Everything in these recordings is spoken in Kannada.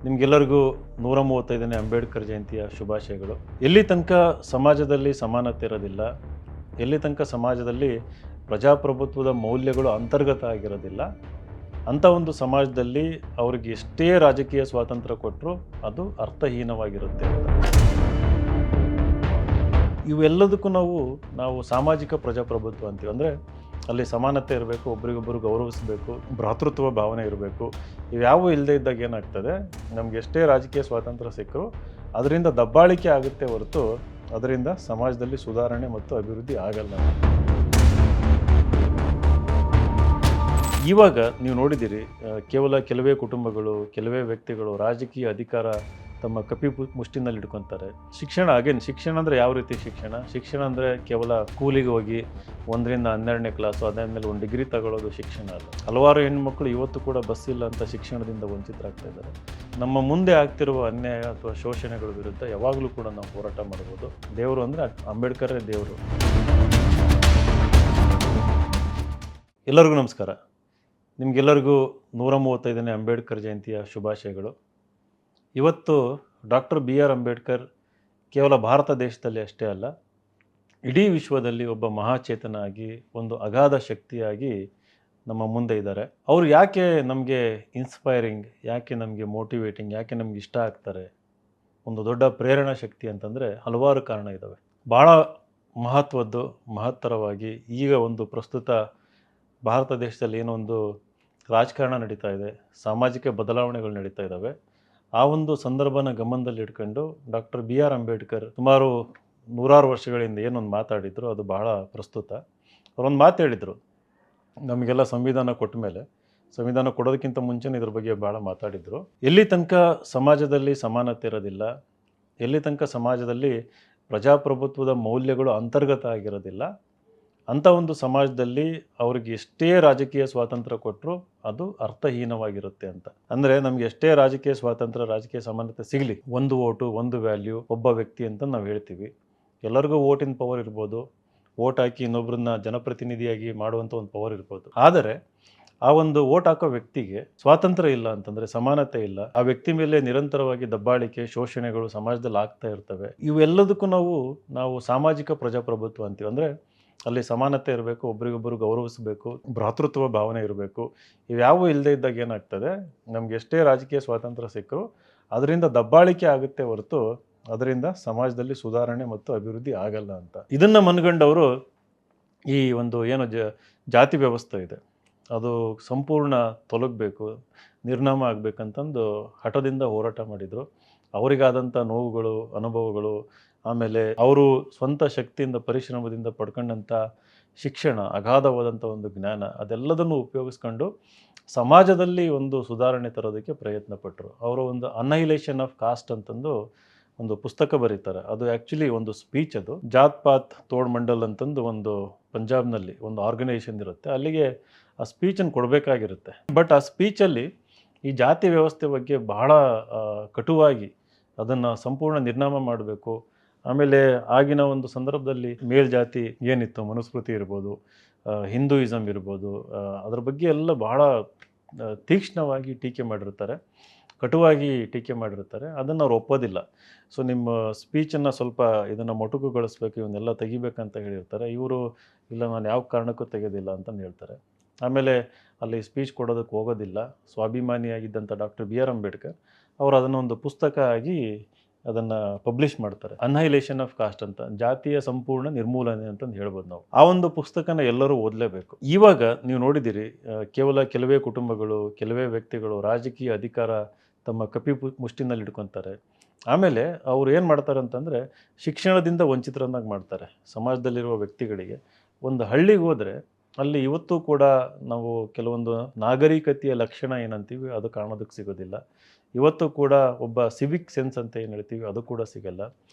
ನಿಮಗೆಲ್ಲರಿಗೂ 135ನೇ ಅಂಬೇಡ್ಕರ್ ಜಯಂತಿಯ ಶುಭಾಶಯಗಳು. ಎಲ್ಲಿ ತನಕ ಸಮಾಜದಲ್ಲಿ ಸಮಾನತೆ ಇರೋದಿಲ್ಲ, ಎಲ್ಲಿ ತನಕ ಸಮಾಜದಲ್ಲಿ ಪ್ರಜಾಪ್ರಭುತ್ವದ ಮೌಲ್ಯಗಳು ಅಂತರ್ಗತ ಆಗಿರೋದಿಲ್ಲ, ಅಂಥ ಒಂದು ಸಮಾಜದಲ್ಲಿ ಅವ್ರಿಗೆ ಎಷ್ಟೇ ರಾಜಕೀಯ ಸ್ವಾತಂತ್ರ್ಯ ಕೊಟ್ಟರೂ ಅದು ಅರ್ಥಹೀನವಾಗಿರುತ್ತೆ ಅಂತ. ಇವೆಲ್ಲದಕ್ಕೂ ನಾವು ಸಾಮಾಜಿಕ ಪ್ರಜಾಪ್ರಭುತ್ವ ಅಂತೀವಿ. ಅಂದರೆ ಅಲ್ಲಿ ಸಮಾನತೆ ಇರಬೇಕು, ಒಬ್ರಿಗೊಬ್ಬರು ಗೌರವಿಸಬೇಕು, ಭ್ರಾತೃತ್ವ ಭಾವನೆ ಇರಬೇಕು. ಇವ್ಯಾವೂ ಇಲ್ಲದೇ ಇದ್ದಾಗ ಏನಾಗ್ತದೆ, ನಮ್ಗೆ ಎಷ್ಟೇ ರಾಜಕೀಯ ಸ್ವಾತಂತ್ರ್ಯ ಸಿಕ್ಕರೂ ಅದರಿಂದ ದಬ್ಬಾಳಿಕೆ ಆಗುತ್ತೆ ಹೊರತು ಅದರಿಂದ ಸಮಾಜದಲ್ಲಿ ಸುಧಾರಣೆ ಮತ್ತು ಅಭಿವೃದ್ಧಿ ಆಗಲ್ಲ. ಇವಾಗ ನೀವು ನೋಡಿದ್ದೀರಿ, ಕೇವಲ ಕೆಲವೇ ಕುಟುಂಬಗಳು, ಕೆಲವೇ ವ್ಯಕ್ತಿಗಳು ರಾಜಕೀಯ ಅಧಿಕಾರ ತಮ್ಮ ಮುಷ್ಟಿನಲ್ಲಿ ಇಟ್ಕೊತಾರೆ. ಶಿಕ್ಷಣ ಶಿಕ್ಷಣ ಅಂದರೆ ಯಾವ ರೀತಿ ಶಿಕ್ಷಣ ಅಂದರೆ ಕೇವಲ ಸ್ಕೂಲಿಗೆ ಹೋಗಿ 1ರಿಂದ 12ನೇ ಕ್ಲಾಸು, ಅದಾದಮೇಲೆ ಒಂದು ಡಿಗ್ರಿ ತಗೊಳ್ಳೋದು ಶಿಕ್ಷಣ ಅಲ್ಲ. ಹಲವಾರು ಹೆಣ್ಮಕ್ಳು ಇವತ್ತು ಕೂಡ ಬಸ್ ಇಲ್ಲ ಅಂತ ಶಿಕ್ಷಣದಿಂದ ವಂಚಿತರಾಗ್ತಾ ಇದ್ದಾರೆ. ನಮ್ಮ ಮುಂದೆ ಆಗ್ತಿರುವ ಅನ್ಯಾಯ ಅಥವಾ ಶೋಷಣೆಗಳ ವಿರುದ್ಧ ಯಾವಾಗಲೂ ಕೂಡ ನಾವು ಹೋರಾಟ ಮಾಡ್ಬೋದು. ದೇವರು ಅಂದರೆ ಅಂಬೇಡ್ಕರೇ ದೇವರು. ಎಲ್ಲರಿಗೂ ನಮಸ್ಕಾರ. ನಿಮಗೆಲ್ಲರಿಗೂ 135ನೇ ಅಂಬೇಡ್ಕರ್ ಜಯಂತಿಯ ಶುಭಾಶಯಗಳು. ಇವತ್ತು ಡಾಕ್ಟರ್ BR ಅಂಬೇಡ್ಕರ್ ಕೇವಲ ಭಾರತ ದೇಶದಲ್ಲಿ ಅಷ್ಟೇ ಅಲ್ಲ, ಇಡೀ ವಿಶ್ವದಲ್ಲಿ ಒಬ್ಬ ಮಹಾಚೇತನ ಆಗಿ, ಒಂದು ಅಗಾಧ ಶಕ್ತಿಯಾಗಿ ನಮ್ಮ ಮುಂದೆ ಇದ್ದಾರೆ. ಅವರು ಯಾಕೆ ನಮಗೆ ಇನ್ಸ್ಪೈರಿಂಗ್, ಯಾಕೆ ನಮಗೆ ಮೋಟಿವೇಟಿಂಗ್, ಯಾಕೆ ನಮ್ಗೆ ಇಷ್ಟ ಆಗ್ತಾರೆ, ಒಂದು ದೊಡ್ಡ ಪ್ರೇರಣಾ ಶಕ್ತಿ ಅಂತಂದರೆ ಹಲವಾರು ಕಾರಣ ಇದ್ದಾವೆ. ಭಾಳ ಮಹತ್ತರವಾಗಿ ಈಗ ಒಂದು ಪ್ರಸ್ತುತ ಭಾರತ ದೇಶದಲ್ಲಿ ಏನೋ ಒಂದು ರಾಜಕಾರಣ ನಡೀತಾ ಇದೆ, ಸಾಮಾಜಿಕ ಬದಲಾವಣೆಗಳು ನಡೀತಾ ಇದ್ದಾವೆ. ಆ ಒಂದು ಸಂದರ್ಭನ ಗಮನದಲ್ಲಿ ಇಟ್ಕೊಂಡು ಡಾಕ್ಟರ್ BR ಅಂಬೇಡ್ಕರ್ ಸುಮಾರು 100 ವರ್ಷಗಳಿಂದ ಏನೊಂದು ಮಾತಾಡಿದ್ರು, ಅದು ಬಹಳ ಪ್ರಸ್ತುತ. ಅವರೊಂದು ಮಾತು ಹೇಳಿದರು, ನಮಗೆಲ್ಲ ಸಂವಿಧಾನ ಕೊಟ್ಟ ಮೇಲೆ, ಸಂವಿಧಾನ ಕೊಡೋದಕ್ಕಿಂತ ಮುಂಚೆನೇ ಇದ್ರ ಬಗ್ಗೆ ಭಾಳ ಮಾತಾಡಿದರು. ಎಲ್ಲಿ ತನಕ ಸಮಾಜದಲ್ಲಿ ಸಮಾನತೆ ಇರೋದಿಲ್ಲ, ಎಲ್ಲಿ ತನಕ ಸಮಾಜದಲ್ಲಿ ಪ್ರಜಾಪ್ರಭುತ್ವದ ಮೌಲ್ಯಗಳು ಅಂತರ್ಗತ ಆಗಿರೋದಿಲ್ಲ, ಅಂಥ ಒಂದು ಸಮಾಜದಲ್ಲಿ ಅವ್ರಿಗೆ ಎಷ್ಟೇ ರಾಜಕೀಯ ಸ್ವಾತಂತ್ರ್ಯ ಕೊಟ್ಟರೂ ಅದು ಅರ್ಥಹೀನವಾಗಿರುತ್ತೆ ಅಂತ. ಅಂದರೆ ನಮ್ಗೆ ಎಷ್ಟೇ ರಾಜಕೀಯ ಸ್ವಾತಂತ್ರ್ಯ, ರಾಜಕೀಯ ಸಮಾನತೆ ಸಿಗಲಿ, ಒಂದು ಓಟು, ಒಂದು ವ್ಯಾಲ್ಯೂ, ಒಬ್ಬ ವ್ಯಕ್ತಿ ಅಂತ ನಾವು ಹೇಳ್ತೀವಿ. ಎಲ್ಲರಿಗೂ ಓಟಿನ ಪವರ್ ಇರ್ಬೋದು, ಓಟ್ ಹಾಕಿ ಇನ್ನೊಬ್ಬರನ್ನ ಜನಪ್ರತಿನಿಧಿಯಾಗಿ ಮಾಡುವಂಥ ಒಂದು ಪವರ್ ಇರ್ಬೋದು. ಆದರೆ ಆ ಒಂದು ಓಟ್ ಹಾಕೋ ವ್ಯಕ್ತಿಗೆ ಸ್ವಾತಂತ್ರ್ಯ ಇಲ್ಲ ಅಂತಂದರೆ, ಸಮಾನತೆ ಇಲ್ಲ, ಆ ವ್ಯಕ್ತಿ ಮೇಲೆ ನಿರಂತರವಾಗಿ ದಬ್ಬಾಳಿಕೆ, ಶೋಷಣೆಗಳು ಸಮಾಜದಲ್ಲಿ ಆಗ್ತಾ ಇರ್ತವೆ. ಇವೆಲ್ಲದಕ್ಕೂ ನಾವು ಸಾಮಾಜಿಕ ಪ್ರಜಾಪ್ರಭುತ್ವ ಅಂತೀವಿ. ಅಂದರೆ ಅಲ್ಲಿ ಸಮಾನತೆ ಇರಬೇಕು, ಒಬ್ರಿಗೊಬ್ಬರು ಗೌರವಿಸಬೇಕು, ಭ್ರಾತೃತ್ವ ಭಾವನೆ ಇರಬೇಕು. ಇವ್ಯಾವೂ ಇಲ್ಲದೇ ಇದ್ದಾಗ ಏನಾಗ್ತದೆ, ನಮ್ಗೆ ಎಷ್ಟೇ ರಾಜಕೀಯ ಸ್ವಾತಂತ್ರ್ಯ ಸಿಕ್ಕರೂ ಅದರಿಂದ ದಬ್ಬಾಳಿಕೆ ಆಗುತ್ತೆ ಹೊರತು ಅದರಿಂದ ಸಮಾಜದಲ್ಲಿ ಸುಧಾರಣೆ ಮತ್ತು ಅಭಿವೃದ್ಧಿ ಆಗಲ್ಲ ಅಂತ. ಇದನ್ನು ಮನಗಂಡವರು ಈ ಒಂದು ಏನು ಜಾತಿ ವ್ಯವಸ್ಥೆ ಇದೆ, ಅದು ಸಂಪೂರ್ಣ ತೊಲಗಬೇಕು, ನಿರ್ನಾಮ ಆಗಬೇಕಂತಂದು ಹಠದಿಂದ ಹೋರಾಟ ಮಾಡಿದರು. ಅವರಿಗಾದಂಥ ನೋವುಗಳು, ಅನುಭವಗಳು, ಆಮೇಲೆ ಅವರು ಸ್ವಂತ ಶಕ್ತಿಯಿಂದ, ಪರಿಶ್ರಮದಿಂದ ಪಡ್ಕೊಂಡಂಥ ಶಿಕ್ಷಣ, ಅಗಾಧವಾದಂಥ ಒಂದು ಜ್ಞಾನ, ಅದೆಲ್ಲದನ್ನು ಉಪಯೋಗಿಸ್ಕೊಂಡು ಸಮಾಜದಲ್ಲಿ ಒಂದು ಸುಧಾರಣೆ ತರೋದಕ್ಕೆ ಪ್ರಯತ್ನ ಪಟ್ಟರು. ಅವರು ಒಂದು ಅನ್ನಹಿಲೇಷನ್ ಆಫ್ ಕಾಸ್ಟ್ ಅಂತಂದು ಒಂದು ಪುಸ್ತಕ ಬರೀತಾರೆ. ಅದು ಆ್ಯಕ್ಚುಲಿ ಒಂದು ಸ್ಪೀಚ್. ಅದು ಜಾತ್ ಪಾತ್ ತೋಡ್ ಮಂಡಲ್ ಅಂತಂದು ಒಂದು ಪಂಜಾಬ್ನಲ್ಲಿ ಒಂದು ಆರ್ಗನೈಸೇಷನ್ ಇರುತ್ತೆ, ಅಲ್ಲಿಗೆ ಆ ಸ್ಪೀಚನ್ನು ಕೊಡಬೇಕಾಗಿರುತ್ತೆ. ಬಟ್ ಆ ಸ್ಪೀಚಲ್ಲಿ ಈ ಜಾತಿ ವ್ಯವಸ್ಥೆ ಬಗ್ಗೆ ಬಹಳ ಕಟುವಾಗಿ ಅದನ್ನು ಸಂಪೂರ್ಣ ನಿರ್ನಾಮ ಮಾಡಬೇಕು. ಆಮೇಲೆ ಆಗಿನ ಒಂದು ಸಂದರ್ಭದಲ್ಲಿ ಮೇಲ್ಜಾತಿ ಏನಿತ್ತು, ಮನುಸ್ಮೃತಿ ಇರ್ಬೋದು, ಹಿಂದೂಯಿಸಮ್ ಇರ್ಬೋದು, ಅದರ ಬಗ್ಗೆ ಎಲ್ಲ ಬಹಳ ತೀಕ್ಷ್ಣವಾಗಿ ಟೀಕೆ ಮಾಡಿರ್ತಾರೆ, ಕಟುವಾಗಿ ಟೀಕೆ ಮಾಡಿರ್ತಾರೆ. ಅದನ್ನು ಅವ್ರು ಒಪ್ಪೋದಿಲ್ಲ. ಸೊ ನಿಮ್ಮ ಸ್ಪೀಚನ್ನು ಸ್ವಲ್ಪ ಇದನ್ನು ಮೊಟಕುಗೊಳಿಸ್ಬೇಕು, ಇವನ್ನೆಲ್ಲ ತೆಗಿಬೇಕಂತ ಹೇಳಿರ್ತಾರೆ. ಇವರು ಇಲ್ಲ, ನಾನು ಯಾವ ಕಾರಣಕ್ಕೂ ತೆಗೆಯೋದಿಲ್ಲ ಅಂತಂದು ಹೇಳ್ತಾರೆ. ಆಮೇಲೆ ಅಲ್ಲಿ ಸ್ಪೀಚ್ ಕೊಡೋದಕ್ಕೆ ಹೋಗೋದಿಲ್ಲ. ಸ್ವಾಭಿಮಾನಿಯಾಗಿದ್ದಂಥ ಡಾಕ್ಟರ್ BR ಅಂಬೇಡ್ಕರ್ ಅವರು ಅದನ್ನು ಒಂದು ಪುಸ್ತಕ ಆಗಿ ಅದನ್ನು ಪಬ್ಲಿಷ್ ಮಾಡ್ತಾರೆ. ಅನ್ನಹಿಲೇಷನ್ ಆಫ್ ಕಾಸ್ಟ್ ಅಂತ, ಜಾತಿಯ ಸಂಪೂರ್ಣ ನಿರ್ಮೂಲನೆ ಅಂತಂದು ಹೇಳ್ಬೋದು ನಾವು. ಆ ಒಂದು ಪುಸ್ತಕನ ಎಲ್ಲರೂ ಓದಲೇಬೇಕು. ಇವಾಗ ನೀವು ನೋಡಿದ್ದೀರಿ, ಕೇವಲ ಕೆಲವೇ ಕುಟುಂಬಗಳು, ಕೆಲವೇ ವ್ಯಕ್ತಿಗಳು ರಾಜಕೀಯ ಅಧಿಕಾರ ತಮ್ಮ ಮುಷ್ಟಿನಲ್ಲಿ ಇಟ್ಕೊತಾರೆ. ಆಮೇಲೆ ಅವ್ರು ಏನು ಮಾಡ್ತಾರೆ ಅಂತಂದರೆ, ಶಿಕ್ಷಣದಿಂದ ವಂಚಿತರನ್ನಾಗಿ ಮಾಡ್ತಾರೆ ಸಮಾಜದಲ್ಲಿರುವ ವ್ಯಕ್ತಿಗಳಿಗೆ. ಒಂದು ಹಳ್ಳಿಗೆ ಹೋದರೆ ಅಲ್ಲಿ ಇವತ್ತು ಕೂಡ ನಾವು ಕೆಲವೊಂದು ನಾಗರಿಕತೆಯ ಲಕ್ಷಣ ಏನಂತೀವಿ ಅದು ಕಾಣೋದಕ್ಕೆ ಸಿಗೋದಿಲ್ಲ. ಇವತ್ತು ಕೂಡ ಒಬ್ಬ ಸಿವಿಕ್ ಸೆನ್ಸ್ ಅಂತ ಏನು ಹೇಳ್ತೀವಿ ಅದು ಕೂಡ ಸಿಗಲ್ಲ.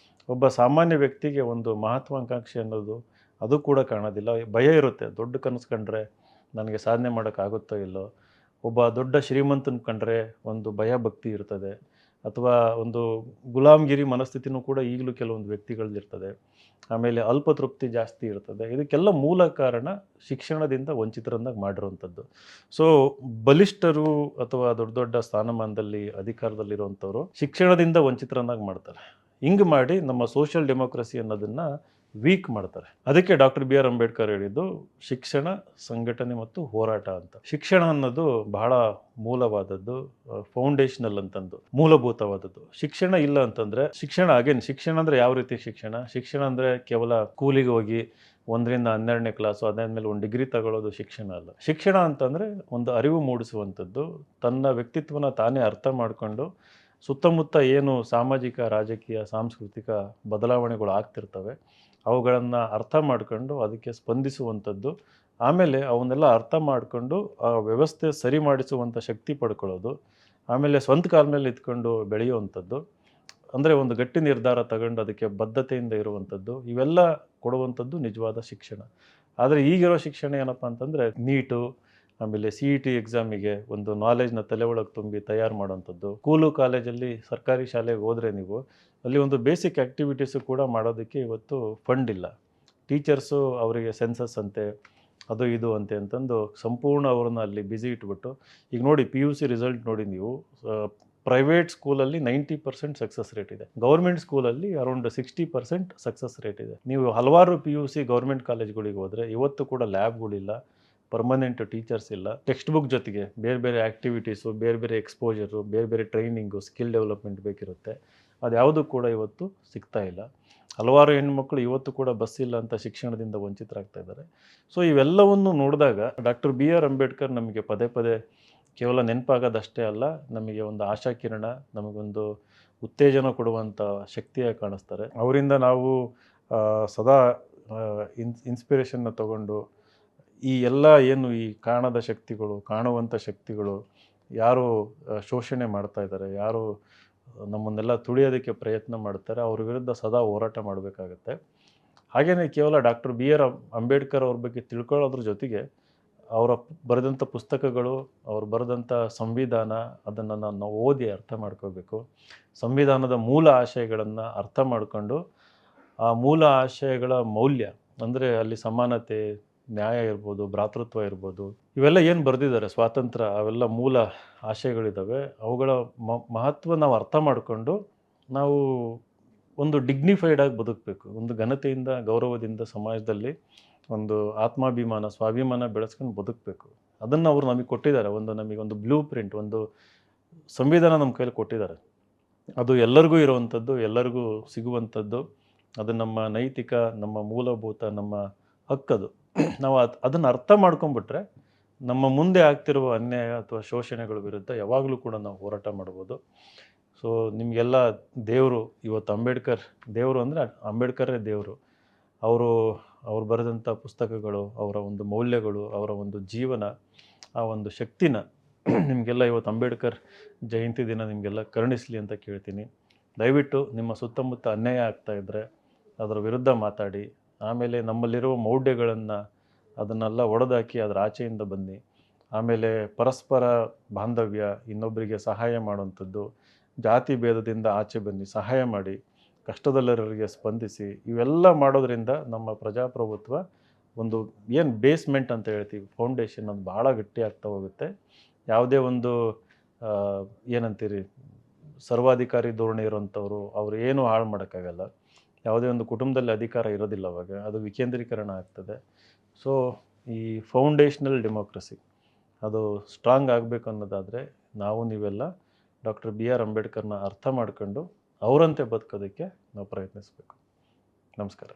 ಒಬ್ಬ ಸಾಮಾನ್ಯ ವ್ಯಕ್ತಿಗೆ ಒಂದು ಮಹತ್ವಾಕಾಂಕ್ಷೆ ಅನ್ನೋದು ಅದು ಕೂಡ ಕಾಣೋದಿಲ್ಲ. ಭಯ ಇರುತ್ತೆ, ದೊಡ್ಡ ಕನಸು ಕಂಡ್ರೆ ನನಗೆ ಸಾಧನೆ ಮಾಡೋಕ್ಕಾಗುತ್ತೋ ಇಲ್ಲೋ. ಒಬ್ಬ ದೊಡ್ಡ ಶ್ರೀಮಂತನ ಕಂಡ್ರೆ ಒಂದು ಭಯ ಭಕ್ತಿ ಇರ್ತದೆ. ಅಥವಾ ಒಂದು ಗುಲಾಮ್ಗಿರಿ ಮನಸ್ಥಿತಿನೂ ಕೂಡ ಈಗಲೂ ಕೆಲವೊಂದು ವ್ಯಕ್ತಿಗಳಲ್ಲಿರ್ತದೆ. ಆಮೇಲೆ ಅಲ್ಪತೃಪ್ತಿ ಜಾಸ್ತಿ ಇರ್ತದೆ. ಇದಕ್ಕೆಲ್ಲ ಮೂಲ ಕಾರಣ ಶಿಕ್ಷಣದಿಂದ ವಂಚಿತರನ್ನಾಗಿ ಮಾಡಿರುವಂಥದ್ದು. ಸೊ ಬಲಿಷ್ಠರು ಅಥವಾ ದೊಡ್ಡ ದೊಡ್ಡ ಸ್ಥಾನಮಾನದಲ್ಲಿ ಅಧಿಕಾರದಲ್ಲಿರುವಂಥವ್ರು ಶಿಕ್ಷಣದಿಂದ ವಂಚಿತರನ್ನಾಗಿ ಮಾಡ್ತಾರೆ. ಹಿಂಗೆ ಮಾಡಿ ನಮ್ಮ ಸೋಷಿಯಲ್ ಡೆಮೋಕ್ರಸಿ ಅನ್ನೋದನ್ನು ವೀಕ್ ಮಾಡ್ತಾರೆ. ಅದಕ್ಕೆ ಡಾಕ್ಟರ್ ಬಿ ಆರ್ ಅಂಬೇಡ್ಕರ್ ಹೇಳಿದ್ದು ಶಿಕ್ಷಣ, ಸಂಘಟನೆ ಮತ್ತು ಹೋರಾಟ ಅಂತ. ಶಿಕ್ಷಣ ಅನ್ನೋದು ಬಹಳ ಮೂಲವಾದದ್ದು, ಫೌಂಡೇಶನಲ್ ಅಂತಂದು, ಮೂಲಭೂತವಾದದ್ದು. ಶಿಕ್ಷಣ ಇಲ್ಲ ಅಂತಂದ್ರೆ ಶಿಕ್ಷಣ ಅಂದ್ರೆ ಯಾವ ರೀತಿ ಶಿಕ್ಷಣ? ಶಿಕ್ಷಣ ಅಂದ್ರೆ ಕೇವಲ ಸ್ಕೂಲಿಗೆ ಹೋಗಿ 1ರಿಂದ 12ನೇ ಕ್ಲಾಸು ಅದಾದ್ಮೇಲೆ ಒಂದು ಡಿಗ್ರಿ ತಗೊಳ್ಳೋದು ಶಿಕ್ಷಣ ಅಲ್ಲ. ಶಿಕ್ಷಣ ಅಂತಂದ್ರೆ ಒಂದು ಅರಿವು ಮೂಡಿಸುವಂಥದ್ದು, ತನ್ನ ವ್ಯಕ್ತಿತ್ವನ ತಾನೇ ಅರ್ಥ ಮಾಡಿಕೊಂಡು ಸುತ್ತಮುತ್ತ ಏನು ಸಾಮಾಜಿಕ, ರಾಜಕೀಯ, ಸಾಂಸ್ಕೃತಿಕ ಬದಲಾವಣೆಗಳು ಆಗ್ತಿರ್ತವೆ ಅವುಗಳನ್ನು ಅರ್ಥ ಮಾಡ್ಕೊಂಡು ಅದಕ್ಕೆ ಸ್ಪಂದಿಸುವಂಥದ್ದು. ಆಮೇಲೆ ಅವನ್ನೆಲ್ಲ ಅರ್ಥ ಮಾಡಿಕೊಂಡು ಆ ವ್ಯವಸ್ಥೆ ಸರಿ ಮಾಡಿಸುವಂಥ ಶಕ್ತಿ ಪಡ್ಕೊಳ್ಳೋದು. ಆಮೇಲೆ ಸ್ವಂತ ಕಾಲ ಮೇಲೆ ನಿಂತ್ಕೊಂಡು ಬೆಳೆಯುವಂಥದ್ದು. ಅಂದರೆ ಒಂದು ಗಟ್ಟಿ ನಿರ್ಧಾರ ತಗೊಂಡು ಅದಕ್ಕೆ ಬದ್ಧತೆಯಿಂದ ಇರುವಂಥದ್ದು. ಇವೆಲ್ಲ ಕೊಡುವಂಥದ್ದು ನಿಜವಾದ ಶಿಕ್ಷಣ. ಆದರೆ ಈಗಿರೋ ಶಿಕ್ಷಣ ಏನಪ್ಪ ಅಂತಂದರೆ ನೀಟು, ಆಮೇಲೆ CET ಎಕ್ಸಾಮಿಗೆ ಒಂದು ನಾಲೆಜ್ನ ತಲೆ ಒಳಗೆ ತುಂಬಿ ತಯಾರು ಮಾಡೋವಂಥದ್ದು. ಸ್ಕೂಲು ಕಾಲೇಜಲ್ಲಿ ಸರ್ಕಾರಿ ಶಾಲೆಗೆ ಹೋದರೆ ನೀವು ಅಲ್ಲಿ ಒಂದು ಬೇಸಿಕ್ ಆ್ಯಕ್ಟಿವಿಟೀಸು ಕೂಡ ಮಾಡೋದಕ್ಕೆ ಇವತ್ತು ಫಂಡ್ ಇಲ್ಲ. ಟೀಚರ್ಸು ಅವರಿಗೆ ಸೆನ್ಸಸ್ ಅಂತೆ ಅದು ಇದು ಅಂತೆ ಅಂತಂದು ಸಂಪೂರ್ಣ ಅವ್ರನ್ನ ಅಲ್ಲಿ ಬ್ಯುಸಿ ಇಟ್ಬಿಟ್ಟು, ಈಗ ನೋಡಿ PUC ರಿಸಲ್ಟ್ ನೋಡಿ ನೀವು, ಪ್ರೈವೇಟ್ ಸ್ಕೂಲಲ್ಲಿ 90% ಸಕ್ಸಸ್ ರೇಟ್ ಇದೆ. ಗೌರ್ಮೆಂಟ್ ಸ್ಕೂಲಲ್ಲಿ ಅರೌಂಡ್ 60% ಸಕ್ಸಸ್ ರೇಟ್ ಇದೆ. ನೀವು ಹಲವಾರು PUC ಗೌರ್ಮೆಂಟ್ ಕಾಲೇಜ್ಗಳಿಗೆ ಹೋದರೆ ಇವತ್ತು ಕೂಡ ಲ್ಯಾಬ್ಗಳಿಲ್ಲ, ಪರ್ಮನೆಂಟ್ ಟೀಚರ್ಸ್ ಇಲ್ಲ. ಟೆಕ್ಸ್ಟ್ ಬುಕ್ ಜೊತೆಗೆ ಬೇರೆ ಬೇರೆ ಆ್ಯಕ್ಟಿವಿಟೀಸು, ಬೇರೆ ಬೇರೆ ಎಕ್ಸ್ಪೋಜರು, ಬೇರೆ ಬೇರೆ ಟ್ರೈನಿಂಗು, ಸ್ಕಿಲ್ ಡೆವಲಪ್ಮೆಂಟ್ ಬೇಕಿರುತ್ತೆ. ಅದು ಯಾವುದೂ ಕೂಡ ಇವತ್ತು ಸಿಗ್ತಾ ಇಲ್ಲ. ಹಲವಾರು ಹೆಣ್ಮಕ್ಳು ಇವತ್ತು ಕೂಡ ಬಸ್ ಇಲ್ಲ ಅಂತ ಶಿಕ್ಷಣದಿಂದ ವಂಚಿತರಾಗ್ತಾ ಇದ್ದಾರೆ. ಸೊ ಇವೆಲ್ಲವನ್ನು ನೋಡಿದಾಗ ಡಾಕ್ಟರ್ ಬಿ ಆರ್ ಅಂಬೇಡ್ಕರ್ ನಮಗೆ ಪದೇ ಪದೇ ಕೇವಲ ನೆನಪಾಗೋದಷ್ಟೇ ಅಲ್ಲ, ನಮಗೆ ಒಂದು ಆಶಾಕಿರಣ, ನಮಗೊಂದು ಉತ್ತೇಜನ ಕೊಡುವಂಥ ಶಕ್ತಿಯಾಗಿ ಕಾಣಿಸ್ತಾರೆ. ಅವರಿಂದ ನಾವು ಸದಾ ಇನ್ಸ್ಪಿರೇಷನ್ನ ತಗೊಂಡು ಈ ಎಲ್ಲ ಏನು ಈ ಕಾಣದ ಶಕ್ತಿಗಳು, ಕಾಣುವಂಥ ಶಕ್ತಿಗಳು ಯಾರು ಶೋಷಣೆ ಮಾಡ್ತಾ ಇದ್ದಾರೆ, ಯಾರು ನಮ್ಮನ್ನೆಲ್ಲ ತುಳಿಯೋದಕ್ಕೆ ಪ್ರಯತ್ನ ಮಾಡ್ತಾರೆ, ಅವ್ರ ವಿರುದ್ಧ ಸದಾ ಹೋರಾಟ ಮಾಡಬೇಕಾಗತ್ತೆ. ಹಾಗೆಯೇ ಕೇವಲ ಡಾಕ್ಟರ್ ಬಿ ಆರ್ ಅಂಬೇಡ್ಕರ್ ಅವ್ರ ಬಗ್ಗೆ ತಿಳ್ಕೊಳ್ಳೋದ್ರ ಜೊತೆಗೆ ಅವರ ಬರೆದಂಥ ಪುಸ್ತಕಗಳು, ಅವ್ರು ಬರೆದಂಥ ಸಂವಿಧಾನ, ಅದನ್ನು ನಾವು ಓದಿ ಅರ್ಥ ಮಾಡ್ಕೋಬೇಕು. ಸಂವಿಧಾನದ ಮೂಲ ಆಶಯಗಳನ್ನು ಅರ್ಥ ಮಾಡಿಕೊಂಡು ಆ ಮೂಲ ಆಶಯಗಳ ಮೌಲ್ಯ ಅಂದರೆ ಅಲ್ಲಿ ಸಮಾನತೆ, ನ್ಯಾಯ ಇರ್ಬೋದು, ಭ್ರಾತೃತ್ವ ಇರ್ಬೋದು, ಇವೆಲ್ಲ ಏನು ಬರೆದಿದ್ದಾರೆ ಸ್ವಾತಂತ್ರ್ಯ, ಅವೆಲ್ಲ ಮೂಲ ಆಶಯಗಳಿದ್ದಾವೆ. ಅವುಗಳ ಮಹತ್ವ ನಾವು ಅರ್ಥ ಮಾಡಿಕೊಂಡು ನಾವು ಒಂದು ಡಿಗ್ನಿಫೈಡ್ ಆಗಿ ಬದುಕಬೇಕು. ಒಂದು ಘನತೆಯಿಂದ, ಗೌರವದಿಂದ ಸಮಾಜದಲ್ಲಿ ಒಂದು ಆತ್ಮಾಭಿಮಾನ, ಸ್ವಾಭಿಮಾನ ಬೆಳೆಸ್ಕೊಂಡು ಬದುಕಬೇಕು. ಅದನ್ನು ಅವರು ನಮಗೆ ಕೊಟ್ಟಿದ್ದಾರೆ. ನಮಗೊಂದು ಬ್ಲೂ ಪ್ರಿಂಟ್, ಒಂದು ಸಂವಿಧಾನ ನಮ್ಮ ಕೈಲಿ ಕೊಟ್ಟಿದ್ದಾರೆ. ಅದು ಎಲ್ಲರಿಗೂ ಇರುವಂಥದ್ದು, ಎಲ್ಲರಿಗೂ ಸಿಗುವಂಥದ್ದು. ಅದು ನಮ್ಮ ನೈತಿಕ, ನಮ್ಮ ಮೂಲಭೂತ, ನಮ್ಮ ಹಕ್ಕದು. ನಾವು ಅದನ್ನು ಅರ್ಥ ಮಾಡ್ಕೊಂಬಿಟ್ರೆ ನಮ್ಮ ಮುಂದೆ ಆಗ್ತಿರುವ ಅನ್ಯಾಯ ಅಥವಾ ಶೋಷಣೆಗಳ ವಿರುದ್ಧ ಯಾವಾಗಲೂ ಕೂಡ ನಾವು ಹೋರಾಟ ಮಾಡ್ಬೋದು. ಸೊ ನಿಮಗೆಲ್ಲ ದೇವರು ಇವತ್ತು ದೇವರು ಅಂದರೆ ಅಂಬೇಡ್ಕರೇ ದೇವರು. ಅವ್ರು ಬರೆದಂಥ ಪುಸ್ತಕಗಳು, ಅವರ ಒಂದು ಮೌಲ್ಯಗಳು, ಅವರ ಒಂದು ಜೀವನ, ಆ ಒಂದು ಶಕ್ತಿನ ನಿಮಗೆಲ್ಲ ಇವತ್ತು ಅಂಬೇಡ್ಕರ್ ಜಯಂತಿ ದಿನ ನಿಮಗೆಲ್ಲ ಕರುಣಿಸಲಿ ಅಂತ ಕೇಳ್ತೀನಿ. ದಯವಿಟ್ಟು ನಿಮ್ಮ ಸುತ್ತಮುತ್ತ ಅನ್ಯಾಯ ಆಗ್ತಾಯಿದ್ರೆ ಅದರ ವಿರುದ್ಧ ಮಾತಾಡಿ. ಆಮೇಲೆ ನಮ್ಮಲ್ಲಿರುವ ಮೌಢ್ಯಗಳನ್ನು ಅದನ್ನೆಲ್ಲ ಒಡೆದಾಕಿ ಅದರ ಆಚೆಯಿಂದ ಬನ್ನಿ. ಆಮೇಲೆ ಪರಸ್ಪರ ಬಾಂಧವ್ಯ, ಇನ್ನೊಬ್ಬರಿಗೆ ಸಹಾಯ ಮಾಡುವಂಥದ್ದು, ಜಾತಿ ಭೇದದಿಂದ ಆಚೆ ಬನ್ನಿ, ಸಹಾಯ ಮಾಡಿ, ಕಷ್ಟದಲ್ಲಿರೋರಿಗೆ ಸ್ಪಂದಿಸಿ. ಇವೆಲ್ಲ ಮಾಡೋದ್ರಿಂದ ನಮ್ಮ ಪ್ರಜಾಪ್ರಭುತ್ವ ಒಂದು ಏನು ಬೇಸ್ಮೆಂಟ್ ಅಂತ ಹೇಳ್ತೀವಿ, ಫೌಂಡೇಶನ್, ಅದು ಭಾಳ ಗಟ್ಟಿ ಆಗ್ತಾ ಹೋಗುತ್ತೆ. ಯಾವುದೇ ಒಂದು ಏನಂತೀರಿ ಸರ್ವಾಧಿಕಾರಿ ಧೋರಣೆ ಇರೋಂಥವ್ರು ಅವ್ರು ಏನೂ ಹಾಳು ಮಾಡೋಕ್ಕಾಗಲ್ಲ. ಯಾವುದೇ ಒಂದು ಕುಟುಂಬದಲ್ಲಿ ಅಧಿಕಾರ ಇರೋದಿಲ್ಲ, ಅವಾಗ ಅದು ವಿಕೇಂದ್ರೀಕರಣ ಆಗ್ತದೆ. ಸೊ ಈ ಫೌಂಡೇಶನಲ್ ಡೆಮೋಕ್ರಸಿ ಅದು ಸ್ಟ್ರಾಂಗ್ ಆಗಬೇಕು ಅನ್ನೋದಾದರೆ ನೀವೆಲ್ಲ ಡಾಕ್ಟರ್ ಬಿ ಆರ್ ಅಂಬೇಡ್ಕರ್ನ ಅರ್ಥ ಮಾಡ್ಕೊಂಡು ಅವರಂತೆ ಬದುಕೋದಕ್ಕೆ ನಾವು ಪ್ರಯತ್ನಿಸಬೇಕು. ನಮಸ್ಕಾರ.